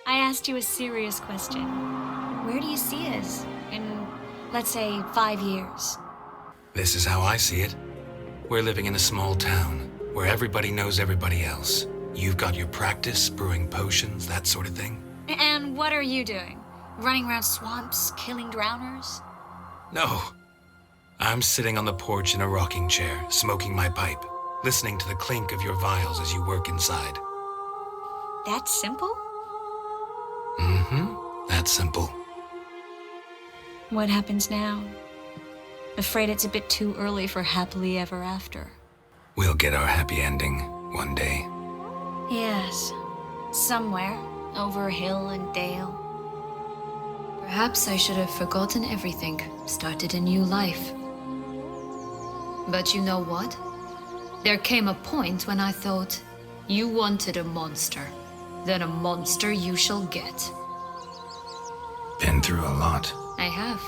I asked you a serious question. Where do you see us in, let's say, 5 years? This is how I see it. We're living in a small town, where everybody knows everybody else. You've got your practice, brewing potions, that sort of thing. And what are you doing? Running around swamps, killing drowners? No. I'm sitting on the porch in a rocking chair, smoking my pipe, listening to the clink of your vials as you work inside. That simple? Mm-hmm. That's simple. What happens now? Afraid it's a bit too early for happily ever after. We'll get our happy ending one day. Yes. Somewhere, over hill and dale. Perhaps I should have forgotten everything, started a new life. But you know what? There came a point when I thought, you wanted a monster. Then a monster you shall get. Been through a lot. I have.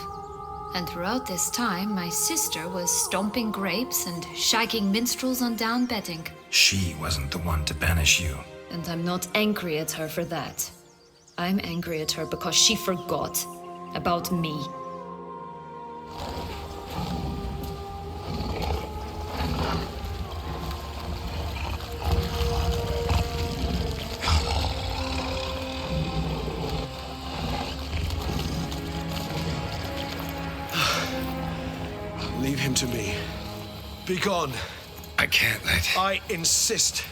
And throughout this time, my sister was stomping grapes and shagging minstrels on down bedding. She wasn't the one to banish you. And I'm not angry at her for that. I'm angry at her because she forgot about me. Leave him to me. Be gone. I can't let... I insist.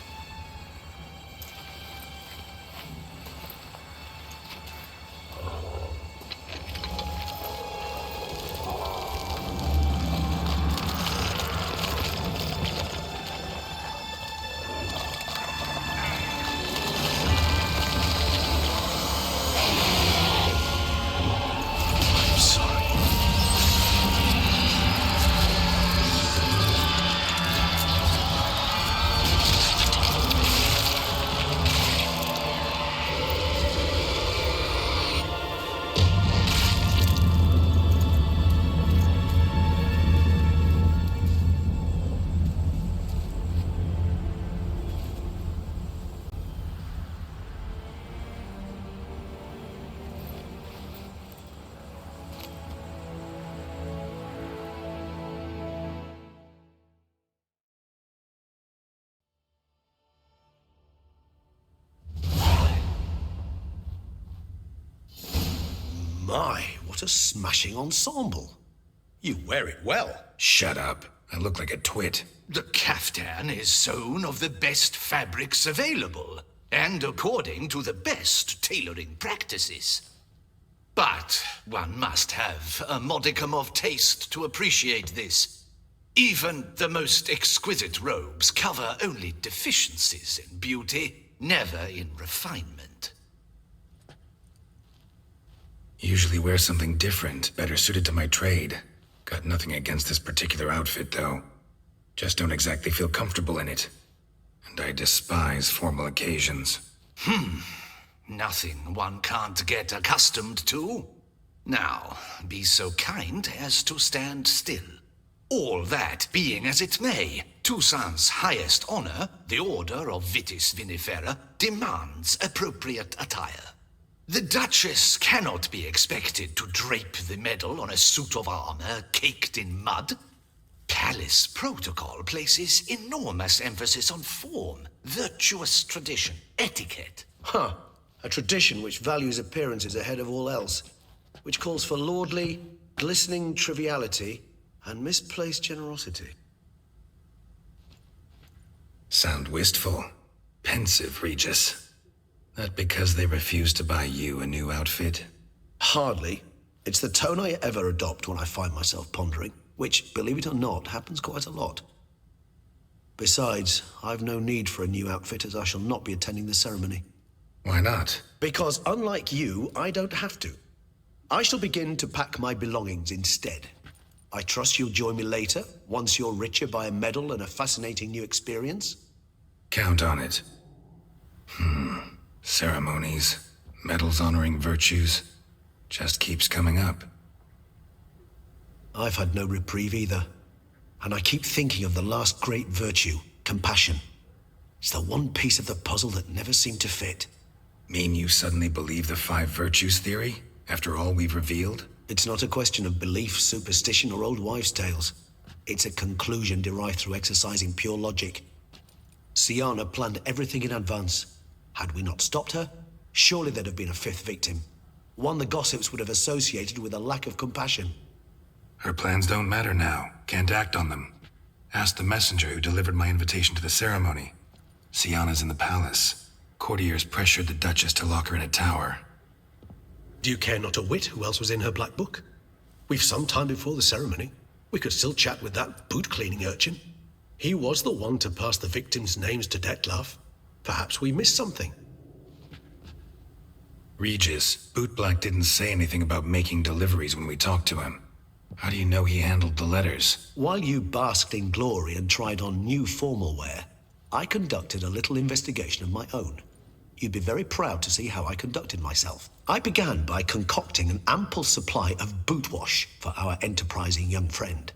My, what a smashing ensemble. You wear it well. Shut up. I look like a twit. The caftan is sewn of the best fabrics available, and according to the best tailoring practices. But one must have a modicum of taste to appreciate this. Even the most exquisite robes cover only deficiencies in beauty, never in refinement. Usually wear something different, better suited to my trade. Got nothing against this particular outfit, though. Just don't exactly feel comfortable in it. And I despise formal occasions. Nothing one can't get accustomed to. Now, be so kind as to stand still. All that being as it may, Toussaint's highest honor, the Order of Vinis Vitifera, demands appropriate attire. The Duchess cannot be expected to drape the medal on a suit of armor caked in mud. Palace protocol places enormous emphasis on form, virtuous tradition, etiquette. Huh. A tradition which values appearances ahead of all else. Which calls for lordly, glistening triviality and misplaced generosity. Sound wistful. Pensive, Regis. That because they refuse to buy you a new outfit? Hardly. It's the tone I ever adopt when I find myself pondering, which, believe it or not, happens quite a lot. Besides, I've no need for a new outfit as I shall not be attending the ceremony. Why not? Because unlike you, I don't have to. I shall begin to pack my belongings instead. I trust you'll join me later, once you're richer by a medal and a fascinating new experience? Count on it. Ceremonies, medals honoring virtues, just keeps coming up. I've had no reprieve either. And I keep thinking of the last great virtue, compassion. It's the one piece of the puzzle that never seemed to fit. Mean you suddenly believe the 5 virtues theory, after all we've revealed? It's not a question of belief, superstition, or old wives' tales. It's a conclusion derived through exercising pure logic. Syanna planned everything in advance. Had we not stopped her, surely there'd have been a 5th victim. One the gossips would have associated with a lack of compassion. Her plans don't matter now. Can't act on them. Ask the messenger who delivered my invitation to the ceremony. Syanna's in the palace. Courtiers pressured the Duchess to lock her in a tower. Do you care not a whit who else was in her black book? We've some time before the ceremony. We could still chat with that boot-cleaning urchin. He was the one to pass the victims' names to Detlaff. Perhaps we missed something. Regis, Bootblack didn't say anything about making deliveries when we talked to him. How do you know he handled the letters? While you basked in glory and tried on new formal wear, I conducted a little investigation of my own. You'd be very proud to see how I conducted myself. I began by concocting an ample supply of boot wash for our enterprising young friend.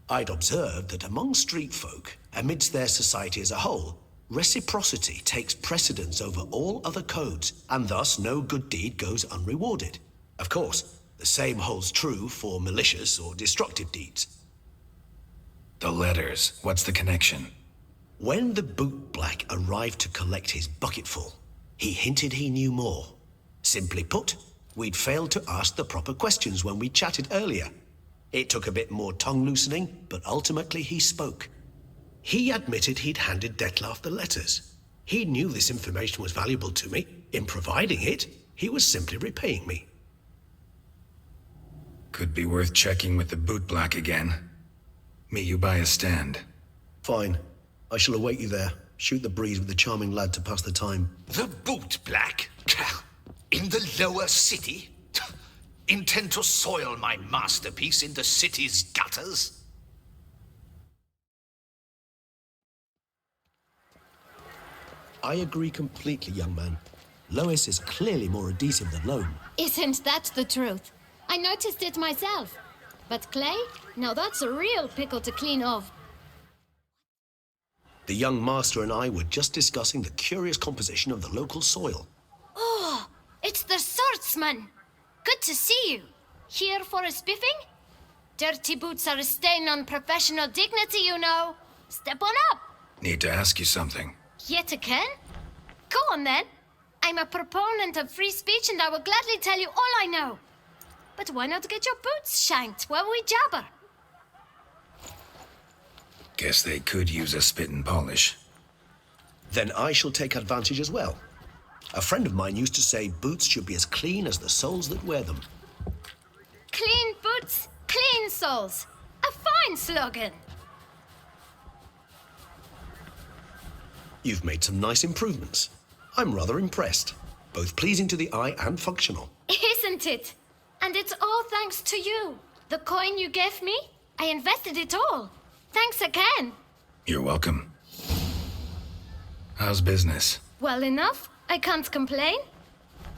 I'd observed that among street folk, amidst their society as a whole, reciprocity takes precedence over all other codes, and thus no good deed goes unrewarded. Of course, the same holds true for malicious or destructive deeds. The letters, what's the connection? When the bootblack arrived to collect his bucketful, he hinted he knew more. Simply put, we'd failed to ask the proper questions when we chatted earlier. It took a bit more tongue-loosening, but ultimately he spoke. He admitted he'd handed Detlaff the letters. He knew this information was valuable to me. In providing it, he was simply repaying me. Could be worth checking with the bootblack again. Meet you by a stand. Fine. I shall await you there. Shoot the breeze with the charming lad to pass the time. The bootblack? In the lower city? Intend to soil my masterpiece in the city's gutters? I agree completely, young man. Lois is clearly more adhesive than loam. Isn't that the truth? I noticed it myself. But clay? Now that's a real pickle to clean off. The young master and I were just discussing the curious composition of the local soil. Oh, it's the swordsman. Good to see you. Here for a spiffing? Dirty boots are a stain on professional dignity, you know. Step on up. Need to ask you something. Yet again? Go on then. I'm a proponent of free speech and I will gladly tell you all I know. But why not get your boots shanked while we jabber? Guess they could use a spit and polish. Then I shall take advantage as well. A friend of mine used to say boots should be as clean as the soles that wear them. Clean boots, clean soles. A fine slogan. You've made some nice improvements. I'm rather impressed. Both pleasing to the eye and functional. Isn't it? And it's all thanks to you. The coin you gave me, I invested it all. Thanks again. You're welcome. How's business? Well enough. I can't complain.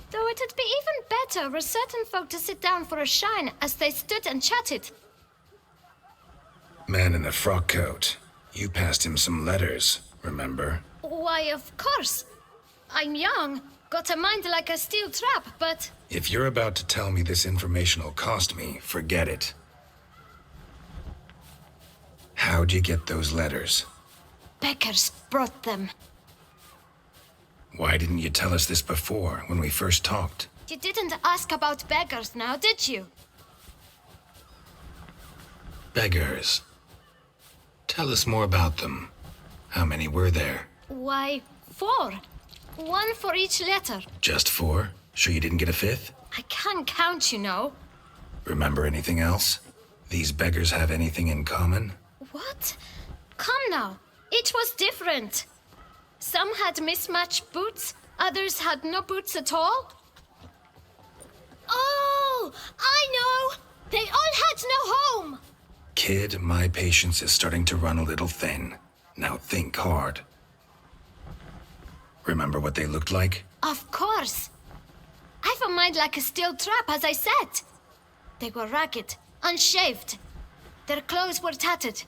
Though it'd be even better for certain folk to sit down for a shine as they stood and chatted. Man in the frock coat. You passed him some letters, remember? Why, of course. I'm young, got a mind like a steel trap, but... If you're about to tell me this information will cost me, forget it. How'd you get those letters? Beggars brought them. Why didn't you tell us this before, when we first talked? You didn't ask about beggars now, did you? Beggars. Tell us more about them. How many were there? Why, 4. 1 for each letter. Just 4? Sure you didn't get a 5th? I can't count, you know. Remember anything else? These beggars have anything in common? What? Come now. Each was different. Some had mismatched boots, others had no boots at all. Oh, I know! They all had no home! Kid, my patience is starting to run a little thin. Now think hard. Remember what they looked like? Of course. I've a mind like a steel trap, as I said. They were ragged, unshaved. Their clothes were tattered.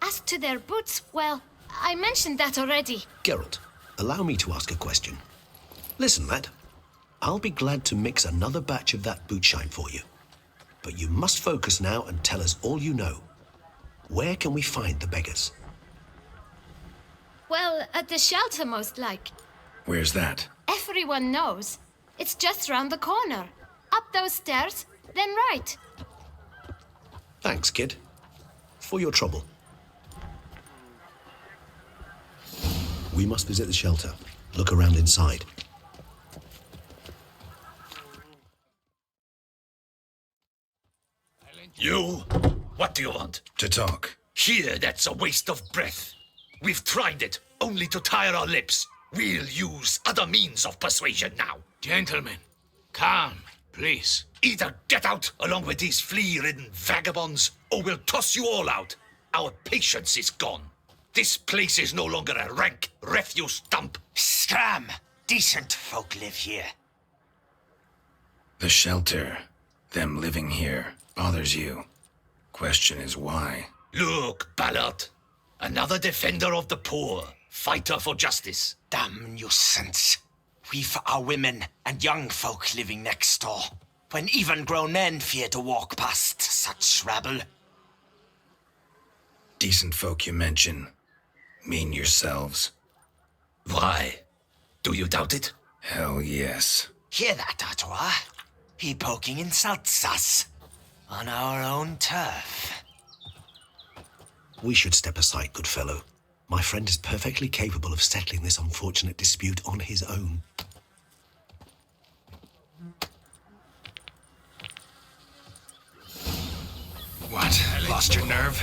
As to their boots, well, I mentioned that already. Geralt, allow me to ask a question. Listen, lad. I'll be glad to mix another batch of that bootshine for you. But you must focus now and tell us all you know. Where can we find the beggars? Well, at the shelter, most like. Where's that? Everyone knows. It's just round the corner. Up those stairs, then right. Thanks, kid. For your trouble. We must visit the shelter. Look around inside. You? What do you want? To talk. Here, that's a waste of breath. We've tried it, only to tire our lips. We'll use other means of persuasion now. Gentlemen, calm, please. Either get out along with these flea-ridden vagabonds, or we'll toss you all out. Our patience is gone. This place is no longer a rank refuse dump. Scram! Decent folk live here. The shelter, them living here, bothers you. Question is why? Look, Ballard. Another defender of the poor. Fighter for justice. Damn nuisance. We've our women and young folk living next door, when even grown men fear to walk past such rabble. Decent folk you mention. Mean yourselves. Why? Do you doubt it? Hell yes. Hear that, Ottawa? He poking insults us. On our own turf. We should step aside, good fellow. My friend is perfectly capable of settling this unfortunate dispute on his own. What? Lost your nerve?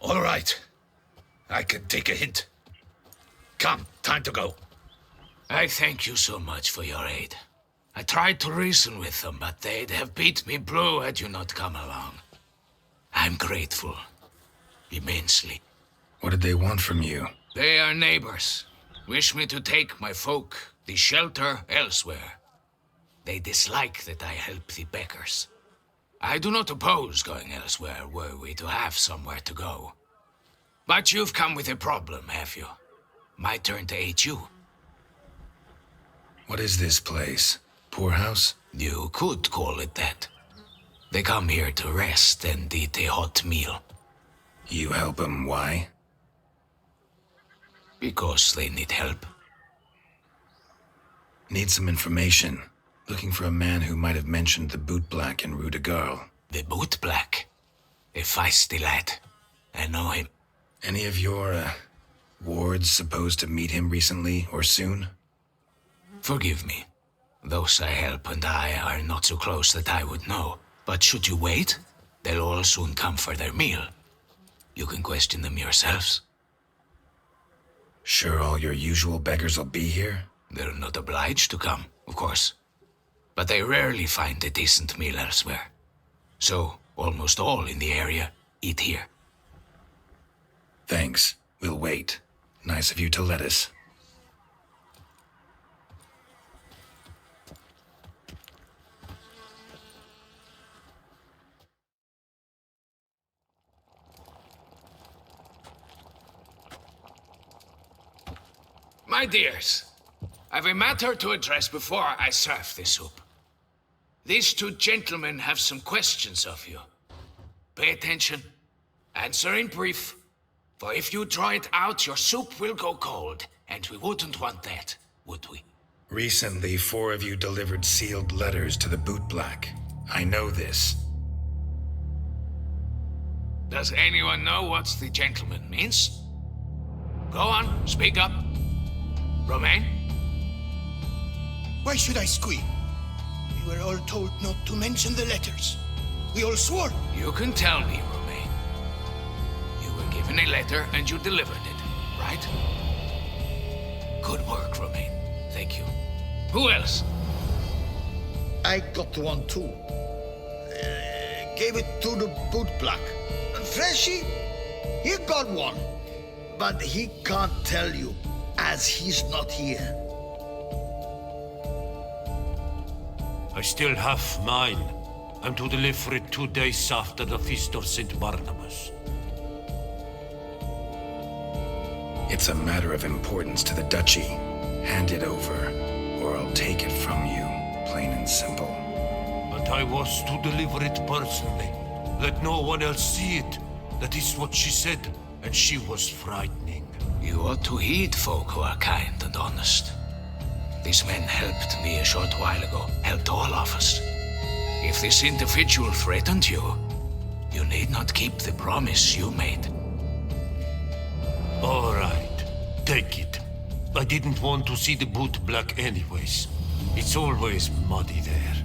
All right. I can take a hint. Come, time to go. I thank you so much for your aid. I tried to reason with them, but they'd have beat me blue had you not come along. I'm grateful. Immensely. What did they want from you? They are neighbors. Wish me to take my folk, the shelter, elsewhere. They dislike that I help the beggars. I do not oppose going elsewhere were we to have somewhere to go. But you've come with a problem, have you? My turn to aid you. What is this place? Poorhouse? You could call it that. They come here to rest and eat a hot meal. You help them, why? Because they need help. Need some information. Looking for a man who might have mentioned the bootblack in Rue de Garl. The bootblack? A feisty lad. I know him. Any of your, wards supposed to meet him recently or soon? Forgive me. Those I help and I are not so close that I would know. But should you wait, they'll all soon come for their meal. You can question them yourselves. Sure all your usual beggars will be here? They're not obliged to come, of course. But they rarely find a decent meal elsewhere. So, almost all in the area eat here. Thanks. We'll wait. Nice of you to let us. My dears, I've a matter to address before I serve the soup. These two gentlemen have some questions of you. Pay attention. Answer in brief. For if you draw it out, your soup will go cold, and we wouldn't want that, would we? Recently, 4 of you delivered sealed letters to the bootblack. I know this. Does anyone know what the gentleman means? Go on, speak up. Romain? Why should I squeal? We were all told not to mention the letters. We all swore. You can tell me, Romain. You were given a letter and you delivered it, right? Good work, Romain. Thank you. Who else? I got one too. Gave it to the bootblack. And Freshy, he got one. But he can't tell you, as he's not here. I still have mine. I'm to deliver it 2 days after the Feast of St. Barnabas. It's a matter of importance to the Duchy. Hand it over, or I'll take it from you, plain and simple. But I was to deliver it personally. Let no one else see it. That is what she said, and she was frightening. You ought to heed folk who are kind and honest. These men helped me a short while ago, helped all of us. If this individual threatened you, you need not keep the promise you made. All right, take it. I didn't want to see the bootblack anyways. It's always muddy there.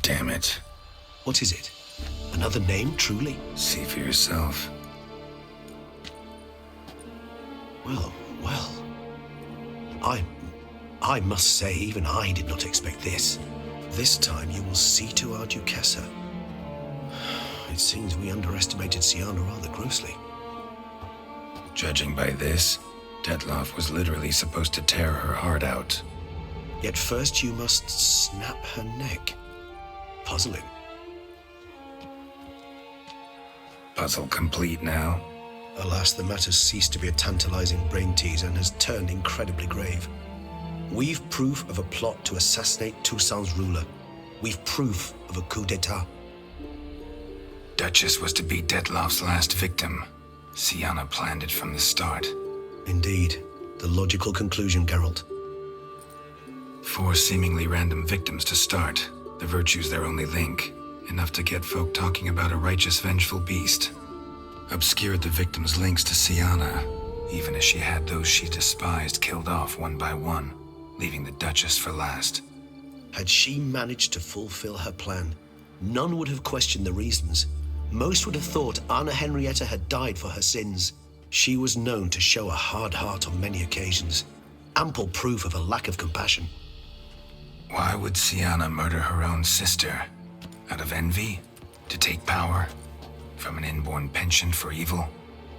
Damn it. What is it? Another name, truly? See for yourself. Well. I must say, even I did not expect this. This time you will see to our Duchessa. It seems we underestimated Syanna rather grossly. Judging by this, Detlaff was literally supposed to tear her heart out. Yet first you must snap her neck. Puzzling. Puzzle complete now? Alas, the matter's ceased to be a tantalizing brain teaser and has turned incredibly grave. We've proof of a plot to assassinate Toussaint's ruler. We've proof of a coup d'etat. Duchess was to be Detlaff's last victim. Syanna planned it from the start. Indeed. The logical conclusion, Geralt. 4 seemingly random victims to start. The virtue's their only link. Enough to get folk talking about a righteous, vengeful beast. Obscured the victims' links to Syanna, even as she had those she despised killed off one by one, leaving the Duchess for last. Had she managed to fulfill her plan, none would have questioned the reasons. Most would have thought Anna Henrietta had died for her sins. She was known to show a hard heart on many occasions. Ample proof of a lack of compassion. Why would Syanna murder her own sister? Out of envy? To take power? From an inborn penchant for evil?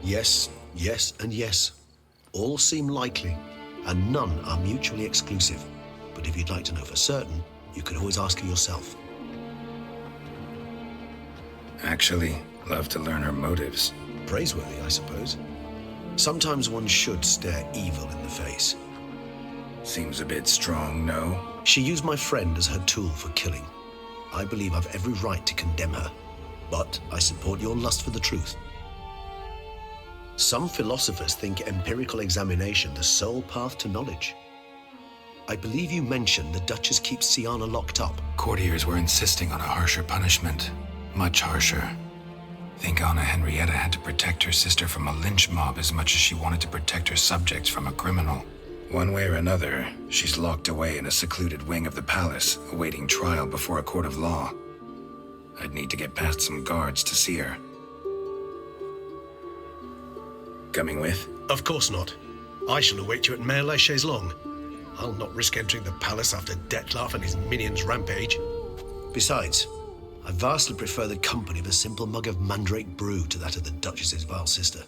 Yes, and yes. All seem likely, and none are mutually exclusive. But if you'd like to know for certain, you could always ask her yourself. Actually, love to learn her motives. Praiseworthy, I suppose. Sometimes one should stare evil in the face. Seems a bit strong, no? She used my friend as her tool for killing. I believe I've every right to condemn her, but I support your lust for the truth. Some philosophers think empirical examination the sole path to knowledge. I believe you mentioned the Duchess keeps Syanna locked up. Courtiers were insisting on a harsher punishment. Much harsher. Think Anna Henrietta had to protect her sister from a lynch mob as much as she wanted to protect her subjects from a criminal. One way or another, she's locked away in a secluded wing of the palace, awaiting trial before a court of law. I'd need to get past some guards to see her. Coming with? Of course not. I shall await you at Mare la Chaise-Longue. I'll not risk entering the palace after Detlaff and his minions rampage. Besides, I vastly prefer the company of a simple mug of mandrake brew to that of the Duchess's vile sister.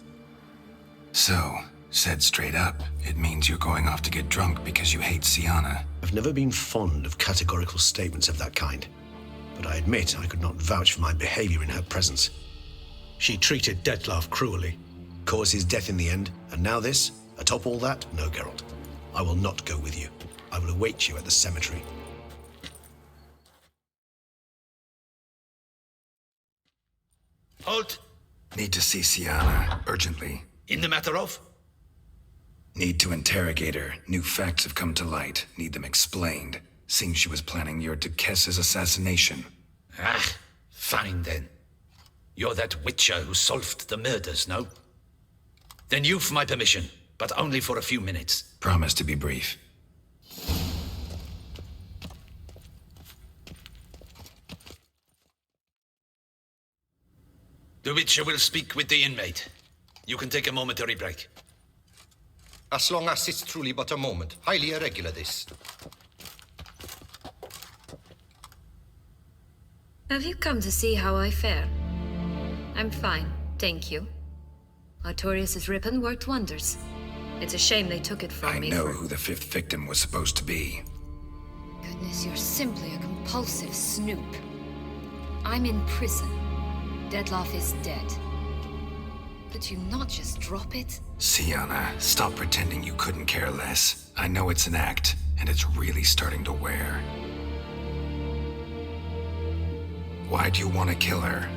So, said straight up, it means you're going off to get drunk because you hate Syanna. I've never been fond of categorical statements of that kind, but I admit I could not vouch for my behavior in her presence. She treated Detlaff cruelly, caused his death in the end, and now this? Atop all that? No, Geralt. I will not go with you. I will await you at the cemetery. Halt! Need to see Syanna, urgently. In the matter of? Need to interrogate her. New facts have come to light. Need them explained. Seems she was planning your Duchess's assassination. Ah, fine then. You're that witcher who solved the murders, no? Then you've my permission, but only for a few minutes. Promise to be brief. The Witcher will speak with the inmate. You can take a momentary break. As long as it's truly but a moment. Highly irregular, this. Have you come to see how I fare? I'm fine, thank you. Artorias' ribbon worked wonders. It's a shame they took it from me. I know who the fifth victim was supposed to be. Goodness, you're simply a compulsive snoop. I'm in prison. Detlaff is dead. Could you not just drop it? Syanna, stop pretending you couldn't care less. I know it's an act, and it's really starting to wear. Why do you want to kill her?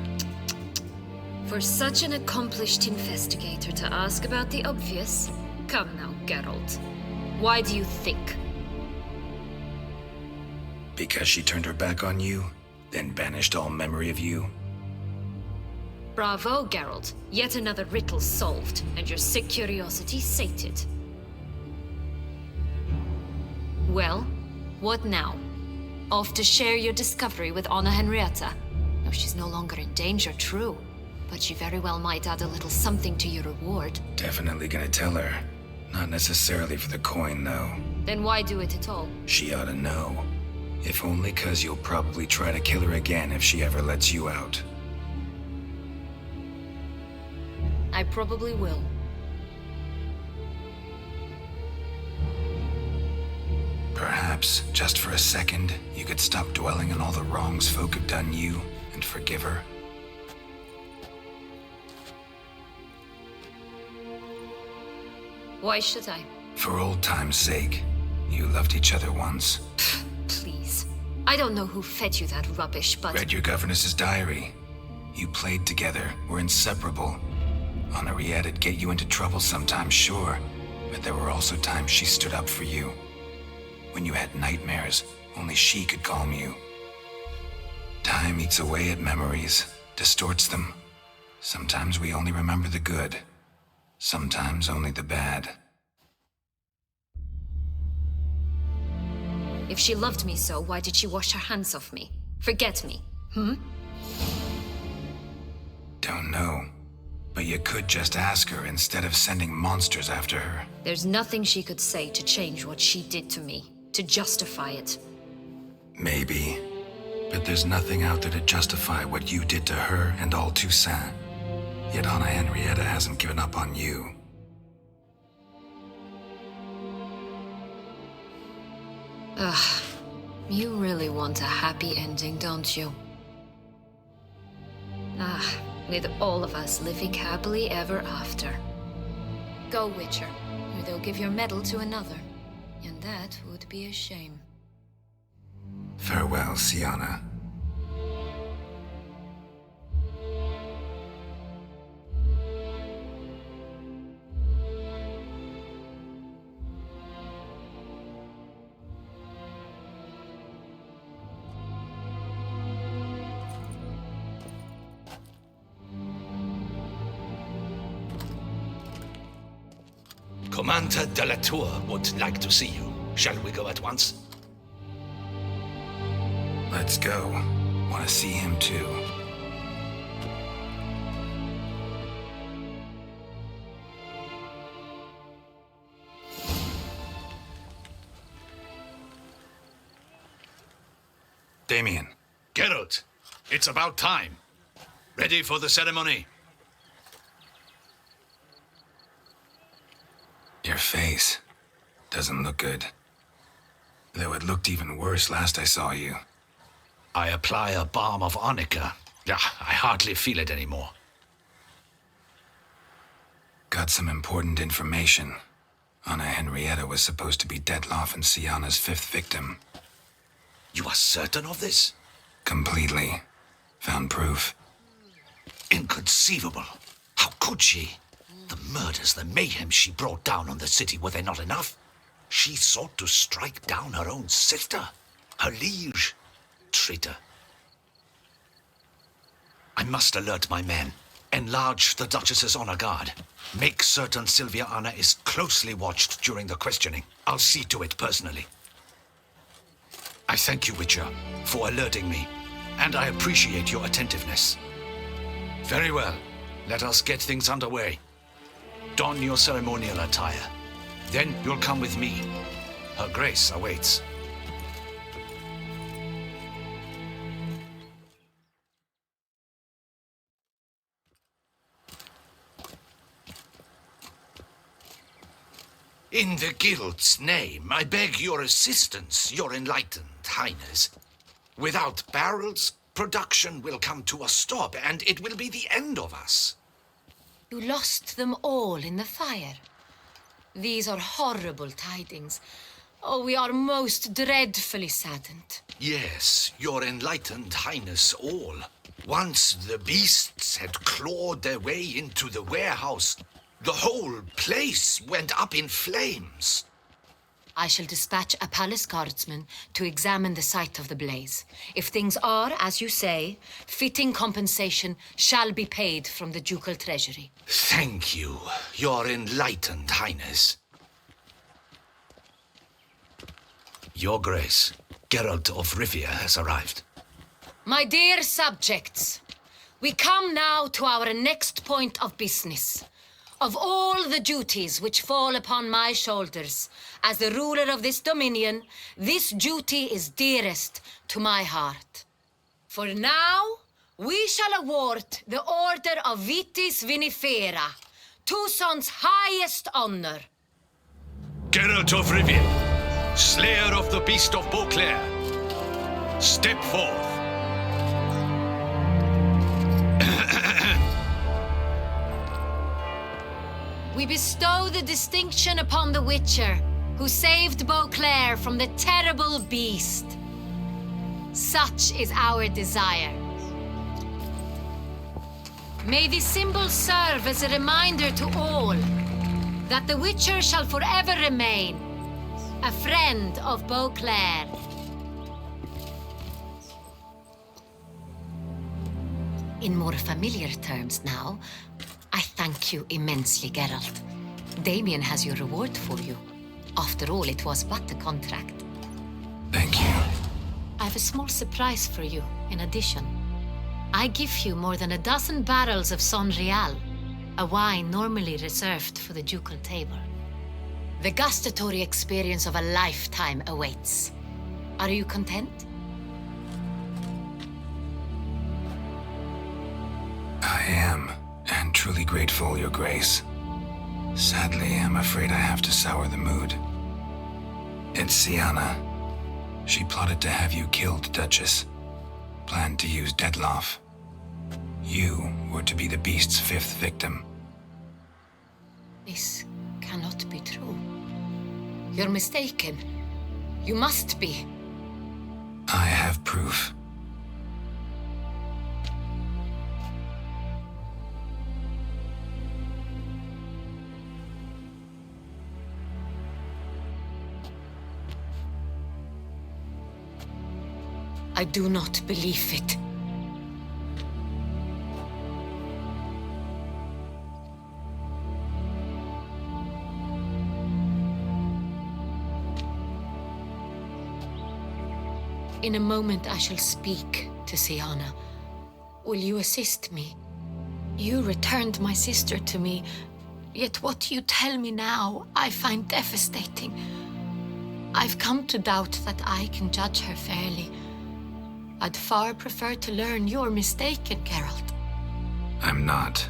For such an accomplished investigator to ask about the obvious? Come now, Geralt. Why do you think? Because she turned her back on you, then banished all memory of you? Bravo, Geralt. Yet another riddle solved, and your sick curiosity sated. Well, what now? Off to share your discovery with Anna Henrietta? No, she's no longer in danger, true. But she very well might add a little something to your reward. Definitely gonna tell her. Not necessarily for the coin, though. Then why do it at all? She ought to know. If only 'cause you'll probably try to kill her again if she ever lets you out. I probably will. Perhaps, just for a second, you could stop dwelling on all the wrongs folk have done you and forgive her. Why should I? For old time's sake. You loved each other once. Please. I don't know who fed you that rubbish, but... Read your governess's diary. You played together, were inseparable. Henriette'd get you into trouble sometimes, sure. But there were also times she stood up for you. When you had nightmares, only she could calm you. Time eats away at memories, distorts them. Sometimes we only remember the good. Sometimes only the bad. If she loved me so, why did she wash her hands off me? Forget me, Don't know. But you could just ask her instead of sending monsters after her. There's nothing she could say to change what she did to me, to justify it. Maybe. But there's nothing out there to justify what you did to her and all Toussaint. Yet Anna Henrietta hasn't given up on you. Ugh. You really want a happy ending, don't you? With all of us living happily ever after. Go, Witcher, or they'll give your medal to another. And that would be a shame. Farewell, Syanna. Commander de la Tour would like to see you. Shall we go at once? Let's go. Want to see him too. Damien. Geralt, it's about time. Ready for the ceremony? Your face doesn't look good. Though it looked even worse last I saw you. I apply a balm of arnica. I hardly feel it anymore. Got some important information. Anna Henrietta was supposed to be Detlaff and Syanna's fifth victim. You are certain of this? Completely. Found proof. Inconceivable. How could she? The murders, the mayhem she brought down on the city, were they not enough? She sought to strike down her own sister, her liege. Traitor. I must alert my men. Enlarge the Duchess's honor guard. Make certain Sylvia Anna is closely watched during the questioning. I'll see to it personally. I thank you, Witcher, for alerting me, and I appreciate your attentiveness. Very well. Let us get things underway. Don your ceremonial attire. Then you'll come with me. Her Grace awaits. In the Guild's name, I beg your assistance, your enlightened highness. Without barrels, production will come to a stop, and it will be the end of us. You lost them all in the fire. These are horrible tidings. Oh, we are most dreadfully saddened. Yes, your enlightened highness all. Once the beasts had clawed their way into the warehouse, the whole place went up in flames. I shall dispatch a palace guardsman to examine the site of the blaze. If things are, as you say, fitting compensation shall be paid from the ducal treasury. Thank you, your enlightened highness. Your Grace, Geralt of Rivia has arrived. My dear subjects, we come now to our next point of business. Of all the duties which fall upon my shoulders, as the ruler of this dominion, this duty is dearest to my heart. For now, we shall award the Order of Vinis Vitifera, Tucson's highest honor. Geralt of Rivia, Slayer of the Beast of Beauclair, step forth. We bestow the distinction upon the Witcher, who saved Beauclair from the terrible beast. Such is our desire. May this symbol serve as a reminder to all that the Witcher shall forever remain a friend of Beauclair. In more familiar terms now, I thank you immensely, Geralt. Damien has your reward for you. After all, it was but a contract. Thank you. I have a small surprise for you, in addition. I give you more than a dozen barrels of Son Real, a wine normally reserved for the ducal table. The gustatory experience of a lifetime awaits. Are you content? I am, and truly grateful, Your Grace. Sadly, I'm afraid I have to sour the mood. It's Syanna. She plotted to have you killed, Duchess. Planned to use Detlaff. You were to be the beast's fifth victim. This cannot be true. You're mistaken. You must be. I have proof. I do not believe it. In a moment I shall speak to Syanna. Will you assist me? You returned my sister to me, yet what you tell me now I find devastating. I've come to doubt that I can judge her fairly. I'd far prefer to learn you're mistaken, Geralt. I'm not.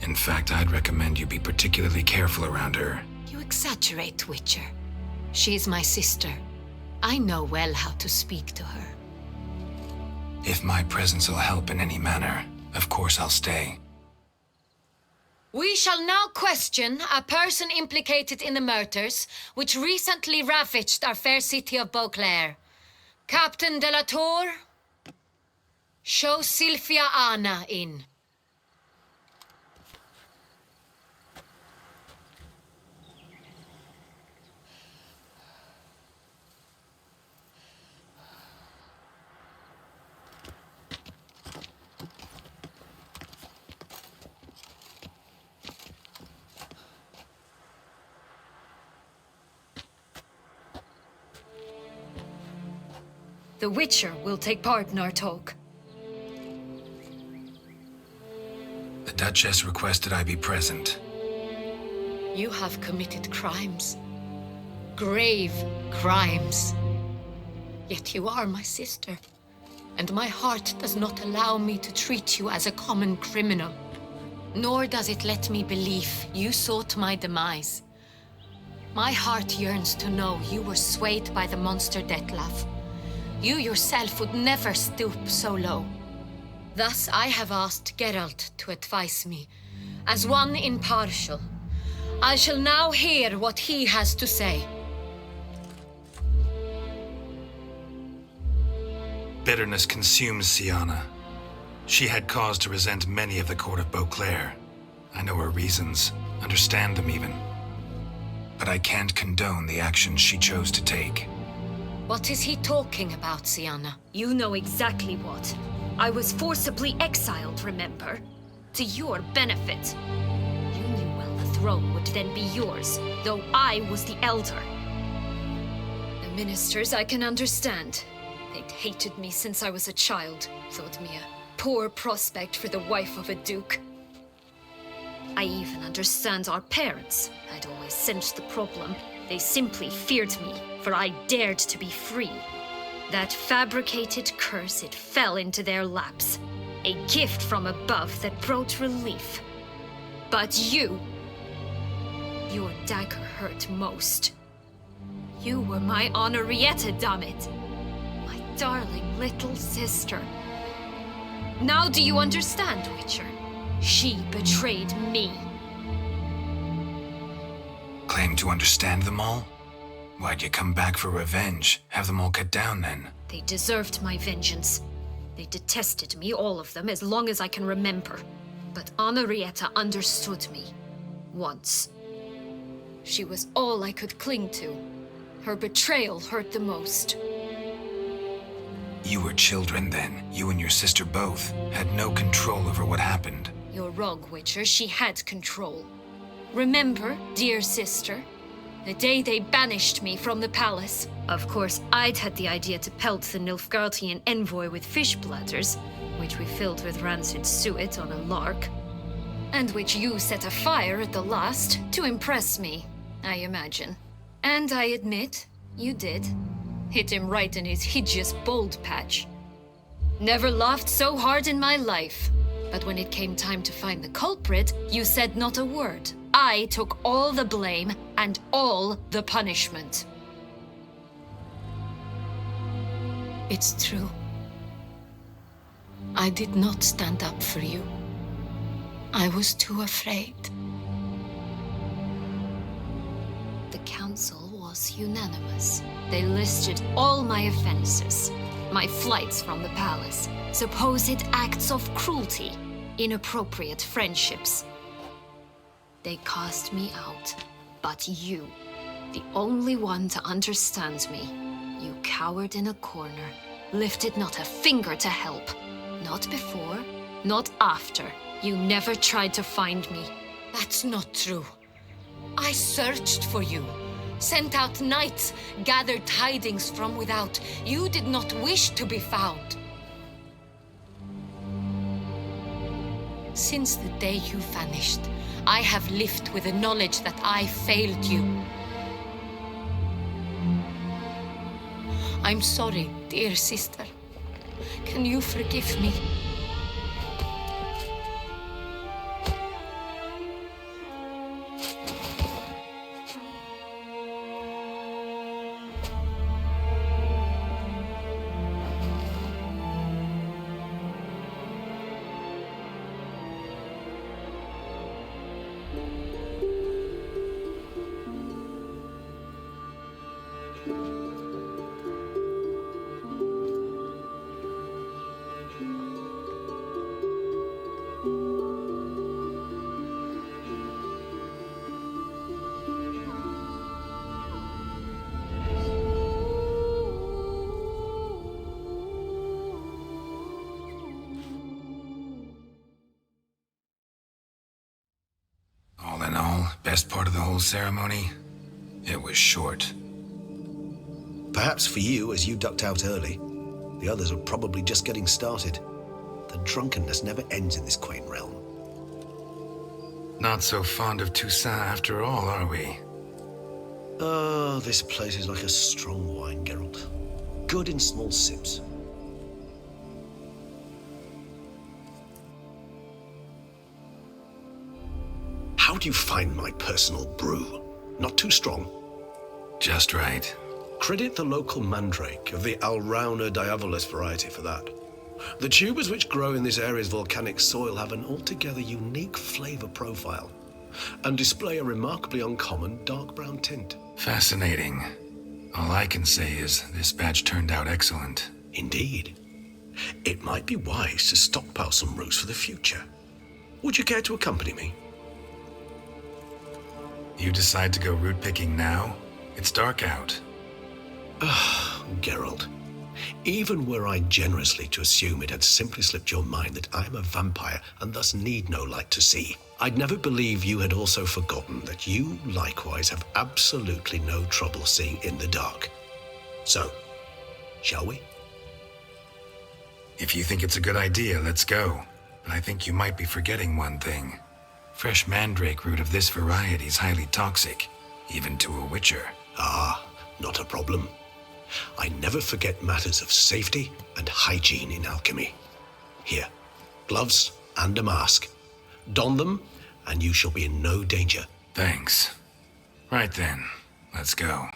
In fact, I'd recommend you be particularly careful around her. You exaggerate, Witcher. She is my sister. I know well how to speak to her. If my presence will help in any manner, of course I'll stay. We shall now question a person implicated in the murders which recently ravaged our fair city of Beauclair. Captain de la Tour, show Sylvia Anna in. The Witcher will take part in our talk. Duchess requested I be present. You have committed crimes. Grave crimes. Yet you are my sister, and my heart does not allow me to treat you as a common criminal. Nor does it let me believe you sought my demise. My heart yearns to know you were swayed by the monster Detlaff. You yourself would never stoop so low. Thus I have asked Geralt to advise me, as one impartial. I shall now hear what he has to say. Bitterness consumes Syanna. She had cause to resent many of the court of Beauclair. I know her reasons, understand them even. But I can't condone the actions she chose to take. What is he talking about, Syanna? You know exactly what. I was forcibly exiled, remember? To your benefit. You knew well the throne would then be yours, though I was the elder. The ministers I can understand. They'd hated me since I was a child, thought me a poor prospect for the wife of a duke. I even understand our parents. I'd always sensed the problem. They simply feared me, for I dared to be free. That fabricated curse, it fell into their laps. A gift from above that brought relief. But you... your dagger hurt most. You were my Henrietta, dammit. My darling little sister. Now do you understand, Witcher? She betrayed me. Claim to understand them all? Why'd you come back for revenge? Have them all cut down then? They deserved my vengeance. They detested me, all of them, as long as I can remember. But Henrietta understood me. Once. She was all I could cling to. Her betrayal hurt the most. You were children then. You and your sister both had no control over what happened. You're wrong, Witcher. She had control. Remember, dear sister? The day they banished me from the palace. Of course, I'd had the idea to pelt the Nilfgaardian envoy with fish bladders, which we filled with rancid suet on a lark. And which you set afire at the last, to impress me, I imagine. And I admit, you did. Hit him right in his hideous bald patch. Never laughed so hard in my life. But when it came time to find the culprit, you said not a word. I took all the blame and all the punishment. It's true. I did not stand up for you. I was too afraid. The council was unanimous. They listed all my offenses. My flights from the palace, supposed acts of cruelty, inappropriate friendships. They cast me out. But you, the only one to understand me, you cowered in a corner, lifted not a finger to help. Not before, not after. You never tried to find me. That's not true. I searched for you. Sent out knights, gathered tidings from without. You did not wish to be found. Since the day you vanished, I have lived with the knowledge that I failed you. I'm sorry, dear sister. Can you forgive me? All in all, best part of the whole ceremony? It was short. Perhaps for you, as you ducked out early. The others are probably just getting started. The drunkenness never ends in this quaint realm. Not so fond of Toussaint after all, are we? Ah, this place is like a strong wine, Geralt. Good in small sips. How do you find my personal brew? Not too strong? Just right. Credit the local mandrake of the Alrauna diavolis variety for that. The tubers which grow in this area's volcanic soil have an altogether unique flavor profile and display a remarkably uncommon dark brown tint. Fascinating. All I can say is this batch turned out excellent. Indeed. It might be wise to stockpile some roots for the future. Would you care to accompany me? You decide to go root picking now? It's dark out. Geralt, even were I generously to assume it had simply slipped your mind that I am a vampire and thus need no light to see, I'd never believe you had also forgotten that you likewise have absolutely no trouble seeing in the dark. So, shall we? If you think it's a good idea, let's go. But I think you might be forgetting one thing. Fresh mandrake root of this variety is highly toxic, even to a witcher. Ah, not a problem. I never forget matters of safety and hygiene in alchemy. Here, gloves and a mask. Don them, and you shall be in no danger. Thanks. Right then, let's go.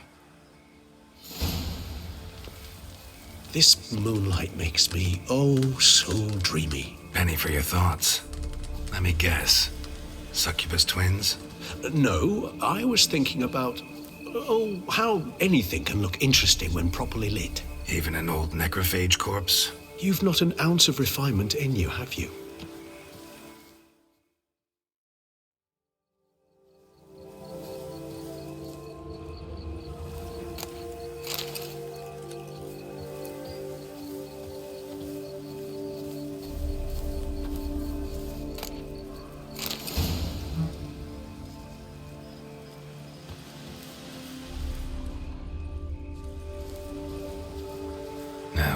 This moonlight makes me oh so dreamy. Penny for your thoughts. Let me guess. Succubus twins? No, I was thinking about how anything can look interesting when properly lit. Even an old necrophage corpse? You've not an ounce of refinement in you, have you?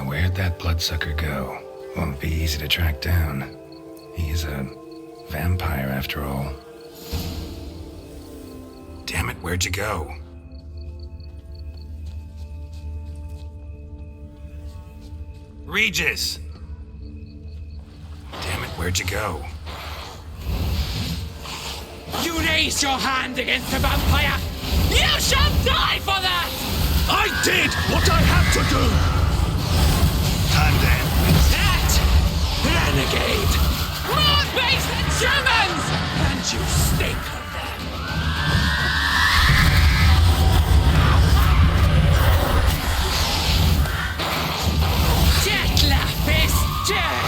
Where'd that bloodsucker go? Won't be easy to track down. He's a vampire after all. Damn it, where'd you go? Regis! Damn it, where'd you go? You raise your hand against a vampire! You shall die for that! I did what I had to do! And then... That! Renegade! More-based Germans! And you stink of them! Detlaff is dead!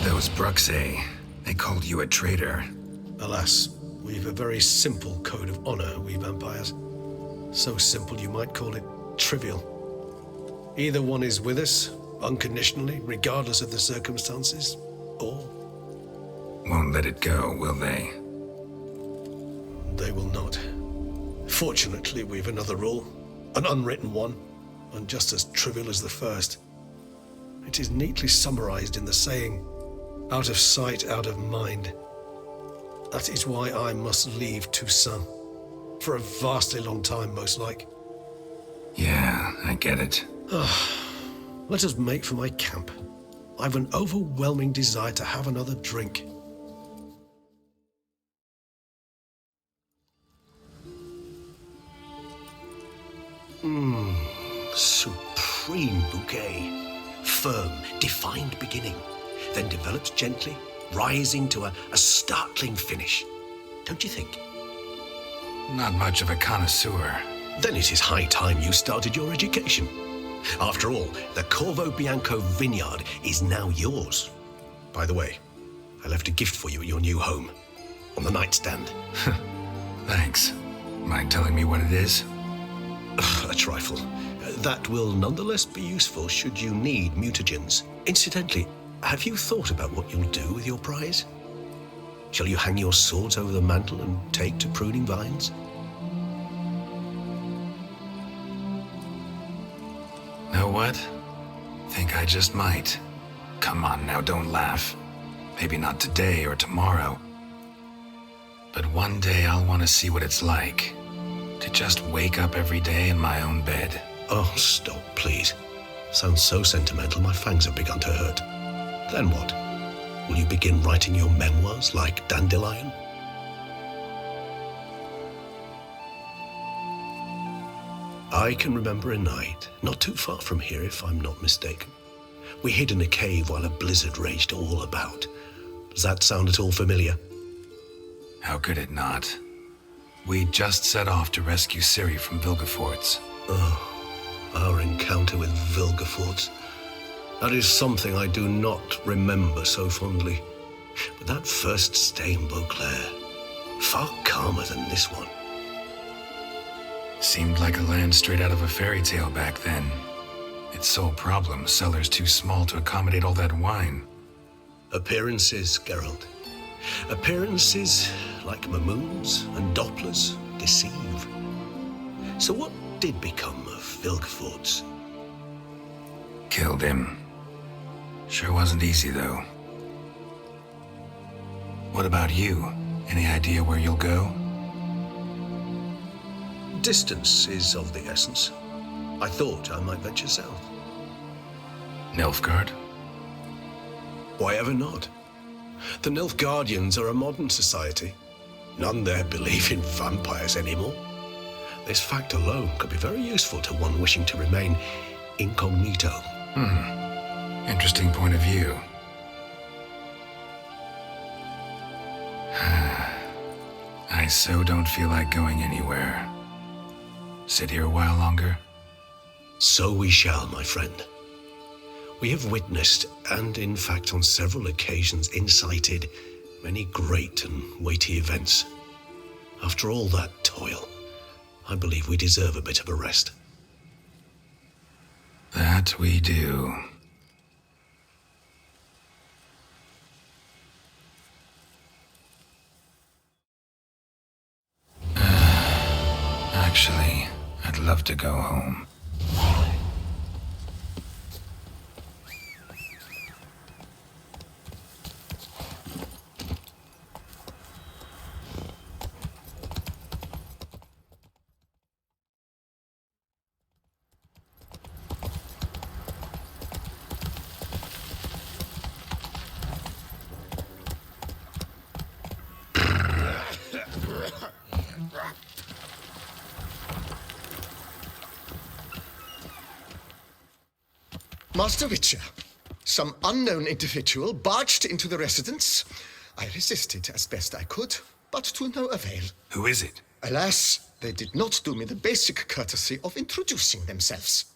Those Bruxae, they called you a traitor. Alas, we've a very simple code of honor, we vampires. So simple you might call it trivial. Either one is with us, unconditionally, regardless of the circumstances, or... Won't let it go, will they? They will not. Fortunately, we've another rule, an unwritten one, and just as trivial as the first. It is neatly summarized in the saying, out of sight, out of mind. That is why I must leave Toussaint. For a vastly long time, most like. Yeah, I get it. Let us make for my camp. I've an overwhelming desire to have another drink. Supreme bouquet. Firm, defined beginning, then develops gently, rising to a startling finish. Don't you think? Not much of a connoisseur. Then it is high time you started your education. After all, the Corvo Bianco vineyard is now yours. By the way, I left a gift for you at your new home. On the nightstand. Thanks. Mind telling me what it is? A trifle. That will nonetheless be useful should you need mutagens. Incidentally, have you thought about what you'll do with your prize? Shall you hang your swords over the mantle and take to pruning vines? Know what? Think I just might. come on now, don't laugh. Maybe not today or tomorrow. But one day I'll want to see what it's like to just wake up every day in my own bed. Oh, stop, please. Sounds so sentimental, my fangs have begun to hurt. Then what? Will you begin writing your memoirs like Dandelion? I can remember a night, not too far from here if I'm not mistaken. We hid in a cave while a blizzard raged all about. Does that sound at all familiar? How could it not? We just set off to rescue Ciri from Vilgefortz. Oh, our encounter with Vilgefortz. That is something I do not remember so fondly. But that first stay in Beauclair, far calmer than this one. Seemed like a land straight out of a fairy tale back then. Its sole problem, cellars too small to accommodate all that wine. Appearances, Geralt. Appearances, like Mamoons and Dopplers, deceive. So what did become of Vilgefortz? Killed him. Sure wasn't easy, though. What about you? Any idea where you'll go? Distance is of the essence. I thought I might venture south. Nilfgaard? Why ever not? The Nilfgaardians are a modern society. None there believe in vampires anymore. This fact alone could be very useful to one wishing to remain incognito. Interesting point of view. I so don't feel like going anywhere. Sit here a while longer? So we shall, my friend. We have witnessed, and in fact on several occasions incited, many great and weighty events. After all that toil, I believe we deserve a bit of a rest. That we do. Actually, I'd love to go home. Master Witcher, some unknown individual barged into the residence. I resisted as best I could, but to no avail. Who is it? Alas, they did not do me the basic courtesy of introducing themselves.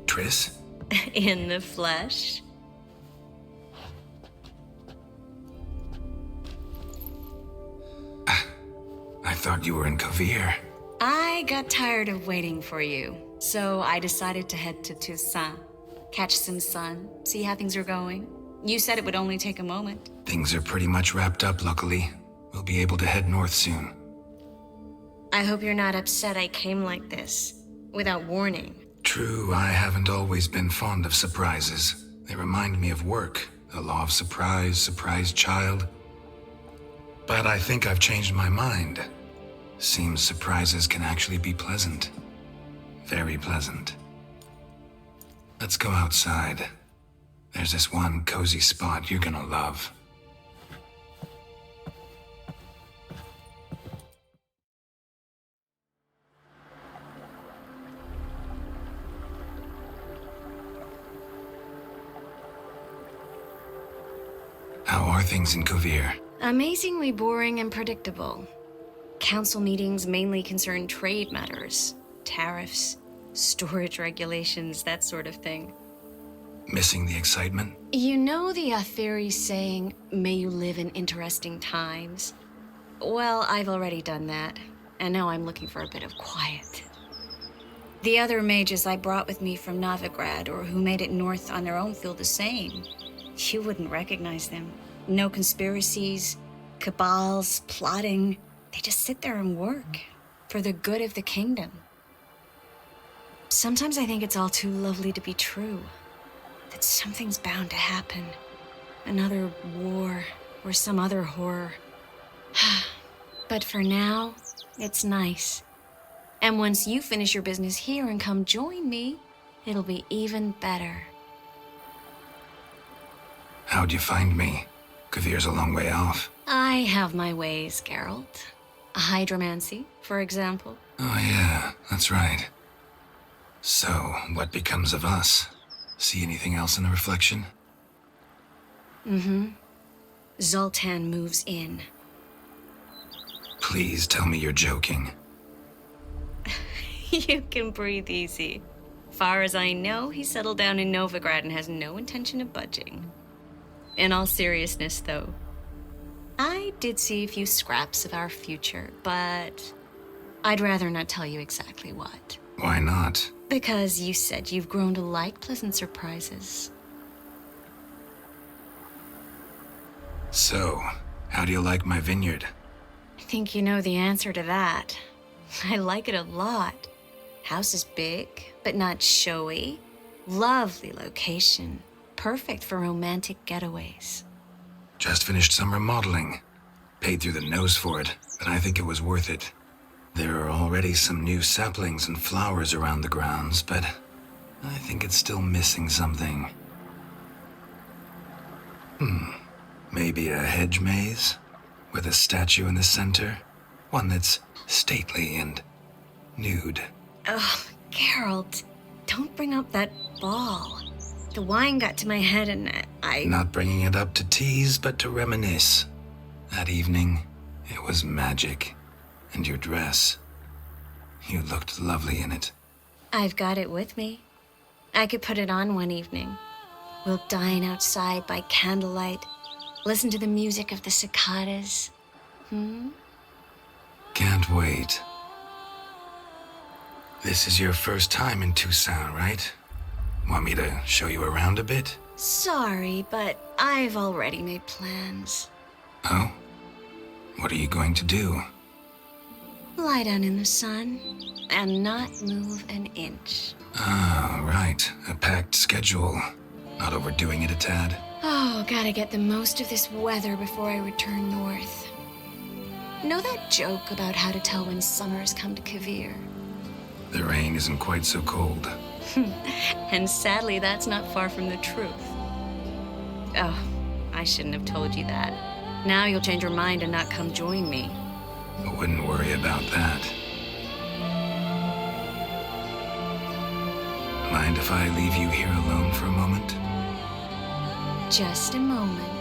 Triss? In the flesh? I thought you were in Kovir. I got tired of waiting for you, so I decided to head to Toussaint, catch some sun, see how things are going. You said it would only take a moment. Things are pretty much wrapped up, luckily. We'll be able to head north soon. I hope you're not upset I came like this, without warning. True, I haven't always been fond of surprises. They remind me of work, the law of surprise, surprise child. But I think I've changed my mind. Seems surprises can actually be pleasant. Very pleasant. Let's go outside. There's this one cozy spot you're gonna love. How are things in Kovir? Amazingly boring and predictable. Council meetings mainly concern trade matters, tariffs, storage regulations, that sort of thing. Missing the excitement? You know the Aetheri saying, may you live in interesting times? Well, I've already done that, and now I'm looking for a bit of quiet. The other mages I brought with me from Novigrad, or who made it north on their own, feel the same. You wouldn't recognize them. No conspiracies, cabals, plotting. They just sit there and work, for the good of the kingdom. Sometimes I think it's all too lovely to be true. That something's bound to happen. Another war, or some other horror. But for now, it's nice. And once you finish your business here and come join me, it'll be even better. How'd you find me? Kvir's a long way off. I have my ways, Geralt. Hydromancy, for example. Oh yeah, that's right. So, what becomes of us? See anything else in the reflection? Mm-hmm. Zoltan moves in. Please tell me you're joking. You can breathe easy. Far as I know, he settled down in Novigrad and has no intention of budging. In all seriousness, though, I did see a few scraps of our future, but I'd rather not tell you exactly what. Why not? Because you said you've grown to like pleasant surprises. So, how do you like my vineyard? I think you know the answer to that. I like it a lot. House is big, but not showy. Lovely location. Perfect for romantic getaways. Just finished some remodeling. Paid through the nose for it, but I think it was worth it. There are already some new saplings and flowers around the grounds, but I think it's still missing something. Maybe a hedge maze? With a statue in the center? One that's stately and nude. Oh, Geralt, don't bring up that ball. The wine got to my head and I... Not bringing it up to tease, but to reminisce. That evening, it was magic. And your dress. You looked lovely in it. I've got it with me. I could put it on one evening. We'll dine outside by candlelight, listen to the music of the cicadas. Can't wait. This is your first time in Toussaint, right? Want me to show you around a bit? Sorry, but I've already made plans. Oh? What are you going to do? Lie down in the sun and not move an inch. Ah, right. A packed schedule. Not overdoing it a tad. Oh, gotta get the most of this weather before I return north. Know that joke about how to tell when summer's come to Kvir? The rain isn't quite so cold. And sadly, that's not far from the truth. Oh, I shouldn't have told you that. Now you'll change your mind and not come join me. I wouldn't worry about that. Mind if I leave you here alone for a moment? Just a moment.